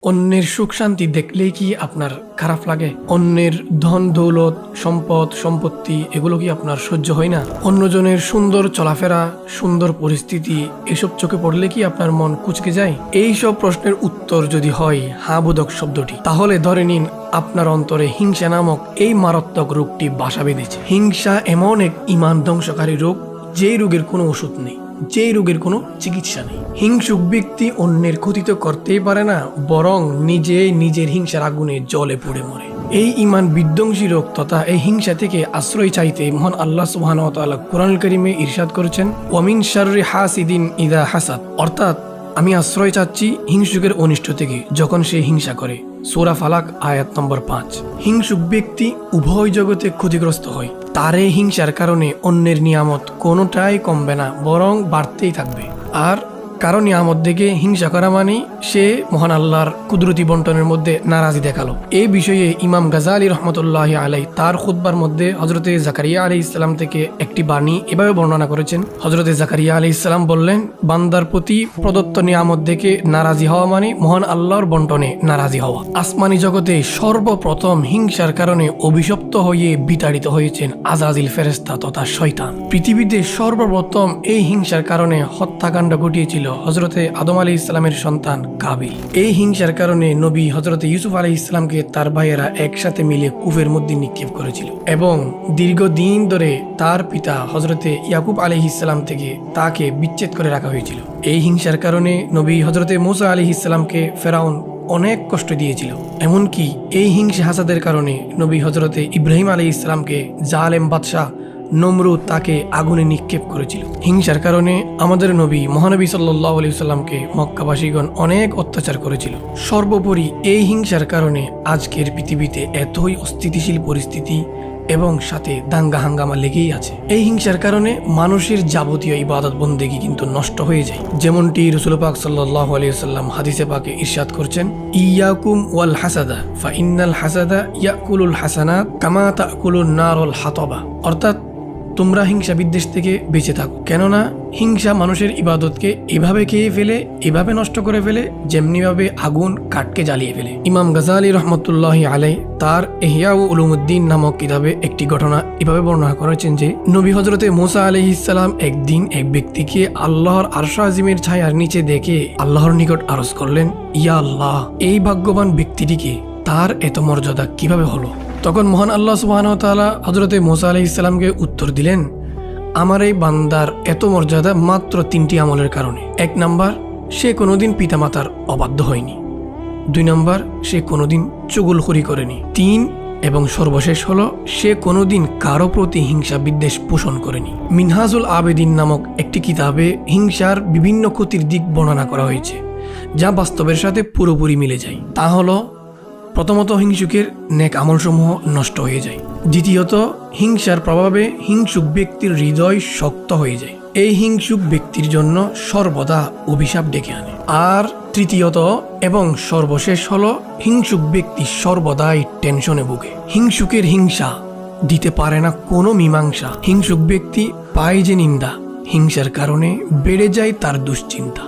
অন্যের সুখ শান্তি দেখলেই কি আপনার খারাপ লাগে? অন্যের ধন দৌলত সম্পদ সম্পত্তি এগুলো কি আপনার সহ্য হয় না? অন্যজনের সুন্দর চলাফেরা সুন্দর পরিস্থিতি এসব চোখে পড়লে কি আপনার মন কুঁচকে যায়? এই সব প্রশ্নের উত্তর যদি হয় হ্যাঁ বোধক শব্দটি, তাহলে ধরে নিন আপনার অন্তরে হিংসা নামক এই মারাত্মক রোগটি বাসা বেঁধেছে। হিংসা এমন এক ঈমান ধ্বংসকারী রোগ, যেই রোগের কোনো ওষুধ নেই, যেই রোগের কোনো চিকিৎসা নেই। হিংসুক ব্যক্তি অন্যের ক্ষতি তো করতেই পারে না, বরং নিজের হিংসার আগুনে জ্বলে পুড়ে মরে। এই ঈমান বিধ্বংসী রোগ তথা এই হিংসা থেকে আশ্রয় চাইতে মহান আল্লাহ সুবহানাহু ওয়া তাআলা কুরআনুল কারীমে ইরশাদ করেছেন, ওয়া মিন শাররি হাসিদিন ইযা হাসাদ, অর্থাৎ আমি আশ্রয় চাচ্ছি হিংসুকের অনিষ্ট থেকে যখন সে হিংসা করে। সূরা ফালাক আয়াত নম্বর 5। হিংসুক ব্যক্তি উভয় জগতে ক্ষতিগ্রস্ত হয়। তার এই হিংসার কারণে অন্যের নিয়ামত কোনোটাই কমবে না, বরং বাড়তেই থাকবে। আর কারো নিয়ামত দেখে হিংসা করা মানে সে মহান আল্লাহর কুদরতি বন্টনের মধ্যে নারাজি দেখালো। এই বিষয়ে ইমাম গাজালি রহমতুল্লাহ আলাই তার খুতবার মধ্যে হজরতে জাকারিয়া আলাইহিস সালাম থেকে একটি বাণী এভাবে বর্ণনা করেছেন। হজরতে জাকারিয়া আলাইহিস সালাম বললেন, বান্দার প্রতি প্রদত্ত নিয়ামত দেখে নারাজি হওয়া মানে মহান আল্লাহর বন্টনে নারাজি হওয়া। আসমানি জগতে সর্বপ্রথম হিংসার কারণে অভিশপ্ত হয়ে বিতাড়িত হয়েছেন আজাজিল ফেরেশতা তথা শয়তান। পৃথিবীতে সর্বপ্রথম এই হিংসার কারণে হত্যাকাণ্ড ঘটিয়েছিল হজরতে আদম আলাইহিস সালামের সন্তান কাবিল। এই হিংসার কারণে নবী হজরতে ইউসুফ আলাইহিস সালামকে তার ভাইয়েরা একসাথে মিলে কূপের মধ্যে নিক্ষেপ করেছিল এবং দীর্ঘদিন ধরে তার পিতা হজরতে ইয়াকুব আলাইহিস সালাম থেকে তাকে বিচ্ছেদ করে রাখা হয়েছিল। এই হিংসার কারণে নবী হজরতে মূসা আলাইহিস সালামকে ফেরাউন অনেক কষ্ট দিয়েছিল। এমনকি এই হিংসা হাসাদের কারণে নবী হজরতে ইব্রাহিম আলাইহিস সালামকে জালেম বাদশাহ নমরুদ তাকে আগুনে নিক্ষেপ করেছিল। হিংসার কারণে আমাদের নবী মহানবী সাল্লাল্লাহু আলাইহি সাল্লামকে মক্কাবাসীগণ অনেক অত্যাচার করেছিল। সর্বোপরি এই হিংসার কারণে আজকের পৃথিবীতে এতই অস্থিতিশীল পরিস্থিতি এবং সাথে দাঙ্গা হাঙ্গামা লেগেই আছে। এই হিংসার কারণে মানুষের যাবতীয় ইবাদত বন্দেগী কিন্তু নষ্ট হয়ে যায়। যেমনটি রাসূল পাক সাল্লাল্লাহু আলাইহি ওয়াসাল্লাম হাদিসে পাকে ইরশাদ করছেন, ইয়াকুম ওয়াল হাসাদা ফা ইন্নাল হাসাদা ইয়াকুলুল হাসানাত কামা তাকুলুন নারুল হাতাবা, অর্থাৎ তোমরা হিংসা বিদ্বেষ থেকে বেঁচে থাকো, কেননা হিংসা মানুষের ইবাদতকে এভাবে খেয়ে ফেলে, এভাবে নষ্ট করে ফেলে যেমনিভাবে আগুন কাঠকে জ্বালিয়ে ফেলে। ইমাম গাজালি রহমতুল্লাহি আলাই তার ইহয়া উলুমুদ্দিন নামক কিতাবে একটি ঘটনা এভাবে বর্ণনা করেছেন যে নবী হজরতে মূসা আলাইহিস সালাম একদিন এক ব্যক্তিকে আল্লাহর আরশ আজিমের ছায়ার নিচে দেখে আল্লাহর নিকট আরজ করলেন, ইয়া আল্লাহ, এই ভাগ্যবান ব্যক্তিটিকে তার এত মর্যাদা কিভাবে হলো? তখন মহান আল্লাহ সুবহানাহু ওয়া তাআলা হযরতে মূসা আলাইহিস সালামকে উত্তর দিলেন, আমার এই বান্দার এত মর্যাদা মাত্র 3টি আমলের কারণে। 1 নাম্বার, সে কোনোদিন পিতামাতার অবাধ্য হয়নি। 2 নাম্বার, সে কোনোদিন চুগলখড়ি করেনি। 3 এবং সর্বশেষ হলো, সে কোনোদিন কারো প্রতি হিংসা বিদ্বেষ পোষণ করেনি। মিনহাজুল আবেদিন নামক একটি কিতাবে হিংসার বিভিন্ন ক্ষতির দিক বর্ণনা করা হয়েছে, যা বাস্তবের সাথে পুরোপুরি মিলে যায়। তা হলো, প্রথমত হিংসুকের নেক আমলসমূহ নষ্ট হয়ে যায়। দ্বিতীয়ত, হিংসার প্রভাবে হিংসুক ব্যক্তির হৃদয় শক্ত হয়ে যায়। এই হিংসুক ব্যক্তির জন্য সর্বদা অভিশাপ ডেকে আনে। আর তৃতীয়ত এবং সর্বশেষ হলো, হিংসুক ব্যক্তি সর্বদাই টেনশনে ভোগে। হিংসুকের হিংসা দিতে পারে না কোনো মীমাংসা। হিংসুক ব্যক্তি পায় যে নিন্দা, হিংসার কারণে বেড়ে যায় তার দুশ্চিন্তা।